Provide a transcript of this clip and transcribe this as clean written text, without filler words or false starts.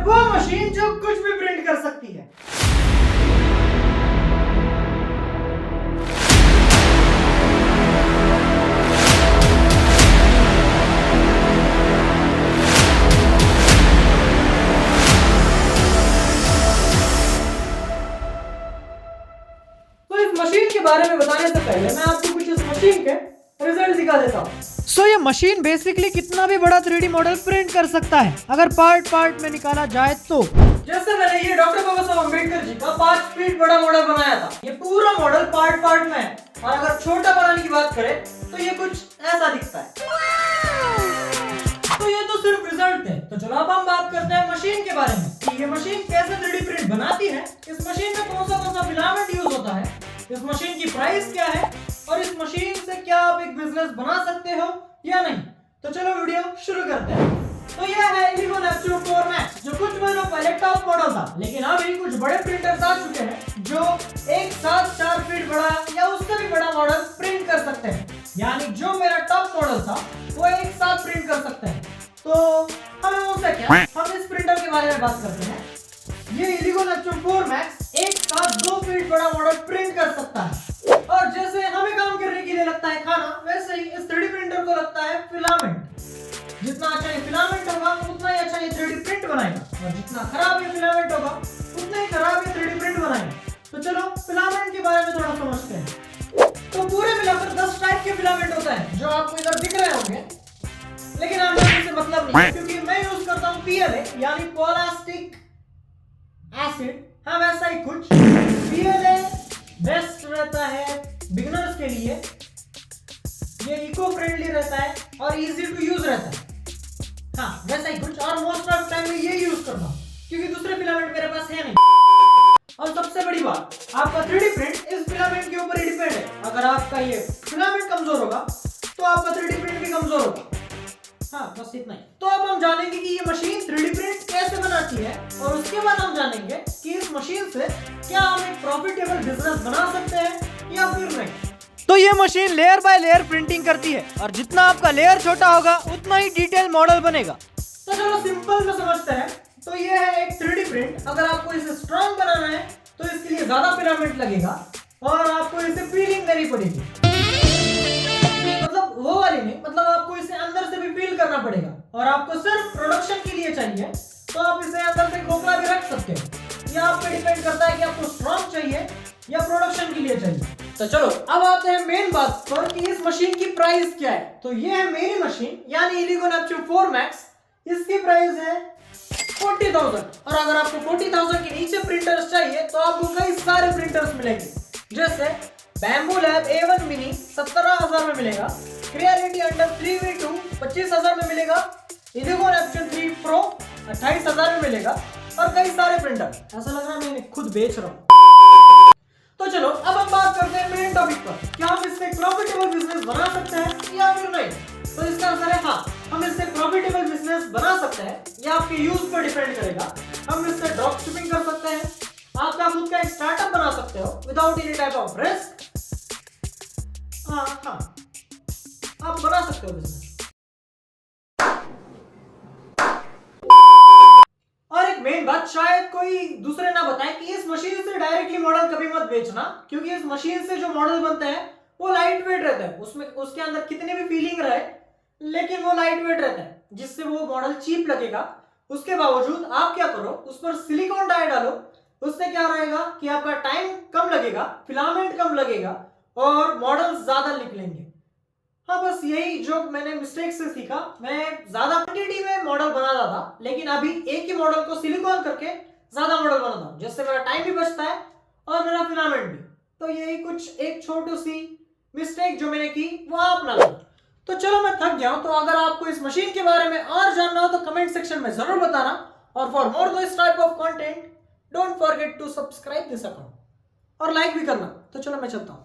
वो मशीन जो कुछ भी प्रिंट कर सकती है। तो इस मशीन के बारे में बताने से पहले मैं आपको कुछ इस मशीन के रिजल्ट दिखा देता हूँ। सो ये मशीन बेसिकली कितना भी बड़ा 3D मॉडल प्रिंट कर सकता है अगर पार्ट पार्ट में निकाला जाए तो। जैसे मैंने ये डॉक्टर बाबा साहब अम्बेडकर जी का 5 फीट बड़ा मॉडल बनाया था, ये पूरा मॉडल पार्ट पार्ट में है और अगर छोटा बनाने की बात करें तो ये कुछ ऐसा दिखता है। तो ये तो सिर्फ रिजल्ट है। तो चलो अब हम बात करते हैं मशीन के बारे में कि ये मशीन कैसे 3D प्रिंट बनाती है, इस मशीन में कौन सा फिलामेंट यूज होता है, इस मशीन की प्राइस क्या है और इस मशीन से क्या आप एक बिजनेस बना सकते हो या नहीं। तो चलो वीडियो शुरू करते हैं। तो यह है इलिगो नेपच्यून 4 मैक्स जो कुछ महीनों पहले टॉप मॉडल था, लेकिन अभी कुछ बड़े प्रिंटर्स आ चुके हैं जो एक साथ 4 फीट बड़ा या उससे भी बड़ा मॉडल प्रिंट कर सकते हैं। यानी जो मेरा टॉप मॉडल था वो एक साथ प्रिंट कर सकते हैं। तो हमें उनसे क्या, हम इस प्रिंटर के बारे में बात करते हैं। ये इलिगो नेपच्यून 4 मैक्स एक साथ 2 फीट बड़ा मॉडल प्रिंट कर सकता है और जैसे हमें काम करने के लिए लगता है खाना, वैसे ही इस 3D प्रिंटर को लगता है फिलामेंट। जितना अच्छा ये फिलामेंट होगा उतना ही अच्छा ये 3D प्रिंट बनाएगा और जितना खराब ये फिलामेंट होगा उतना ही खराब ये 3D प्रिंट बनाएगा। तो चलो फिलामेंट के बारे में थोड़ा समझते हैं। तो पूरे मिलाकर 10 टाइप के फिलामेंट होते हैं जो आपको इधर दिख रहे होंगे, लेकिन आप लोगों से मतलब नहीं क्योंकि मैं यूज करता हूँ PLA यानी पॉलास्टिक एसिड। हाँ वैसा ही कुछ PLA बेस्ट रहता है बिगिनर्स के लिए, ये इको फ्रेंडली रहता है और इजी टू यूज रहता है। हाँ वैसा ही कुछ, और मोस्ट ऑफ टाइम में ये यूज करता हूँ क्योंकि दूसरे फिलामेंट मेरे पास है नहीं। और सबसे बड़ी बात, आपका 3D प्रिंट इस फिलामेंट के ऊपर ही डिपेंड है। अगर आपका ये फिलामेंट कमजोर होगा तो आपका 3D प्रिंट भी कमजोर होगा। हाँ बस इतना ही। तो अब हम जानेंगे कि ये मशीन 3D प्रिंट कैसे बनाती है और उसके बाद हम जानेंगे कि इस मशीन से क्या हम एक प्रॉफिटेबल बिजनेस बना सकते हैं या फिर नहीं। तो ये machine layer by layer printing करती है और जितना आपका लेयर छोटा होगा उतना ही डिटेल मॉडल बनेगा। तो चलो सिंपल में समझते हैं। तो ये है एक 3D प्रिंट। अगर आपको इसे स्ट्रॉन्ग बनाना है तो इसके लिए ज्यादा फिलामेंट लगेगा और आपको इसे फीलिंग देनी पड़ेगी, मतलब वो वाली नहीं, मतलब आपको इसे अंदर से भी फील करना पड़ेगा। और आपको सिर्फ प्रोडक्शन के लिए चाहिए तो आप इसे अंदर से खोखला भी रख सकते हो। यह आप पे डिपेंड करता है कि आपको स्ट्रॉन्ग चाहिए या प्रोडक्शन के लिए चाहिए। तो चलो अब आते हैं मेन बात पर कि इस मशीन की प्राइस क्या है। तो ये है मेरी मशीन यानी इलिगो नेपच्यून 4 मैक्स। इसकी प्राइस है 40,000 और अगर आपको 40,000 के नीचे प्रिंटर्स चाहिए तो आपको कई सारे प्रिंटर्स मिलेंगे, जैसे बैम्बू लैब A1 मिनी 17,000 में मिलेगा, क्रिएलिटी अंडर 3V2 25,000 में मिलेगा, इलिगो नेपच्यून 3 प्रो 28,000 में मिलेगा और कई सारे प्रिंटर। ऐसा लग रहा है मैं खुद बेच रहा हूँ। तो चलो अब हम बात करते हैं मेन टॉपिक पर, क्या हम इससे प्रॉफिटेबल बिजनेस बना सकते हैं या फिर नहीं। तो इसका आंसर है हाँ, हम इससे प्रॉफिटेबल बिजनेस बना सकते हैं। यह आपके यूज पर डिपेंड करेगा। हम इससे ड्रॉप शिपिंग कर सकते हैं, आपका खुद का एक स्टार्टअप बना सकते हो without any type of risk. हाँ आप बना सकते हो बिजनेस। और एक मेन बात शायद कोई दूसरे ना बताए कि इस मशीन से डायरेक्टली मॉडल कभी मत बेचना, क्योंकि इस मशीन से जो मॉडल बनते हैं वो लाइट वेट रहता है। उसमें उसके अंदर कितनी भी फीलिंग रहे लेकिन वो लाइट वेट रहता है, जिससे वो मॉडल चीप लगेगा। उसके बावजूद आप क्या करो, उस पर सिलिकॉन डाई डालो। उससे क्या रहेगा कि आपका टाइम कम लगेगा, फिलामेंट कम लगेगा और मॉडल्स ज्यादा निकलेंगे। हाँ बस यही जो मैंने मिस्टेक से सीखा। मैं ज्यादा क्वांटिटी में मॉडल बनाता था, लेकिन अभी एक ही मॉडल को सिलिकॉन करके ज्यादा मॉडल बनाता हूँ, जिससे मेरा टाइम भी बचता है और मेरा फिलामेंट भी। तो यही कुछ एक छोटी सी मिस्टेक जो मैंने की वो आप ना करो। तो चलो मैं थक गया हूं। तो अगर आपको इस मशीन के बारे में और जानना हो तो कमेंट सेक्शन में जरूर बताना। और for more this type of content don't forget to subscribe this account और लाइक भी करना। तो चलो मैं चलता हूं।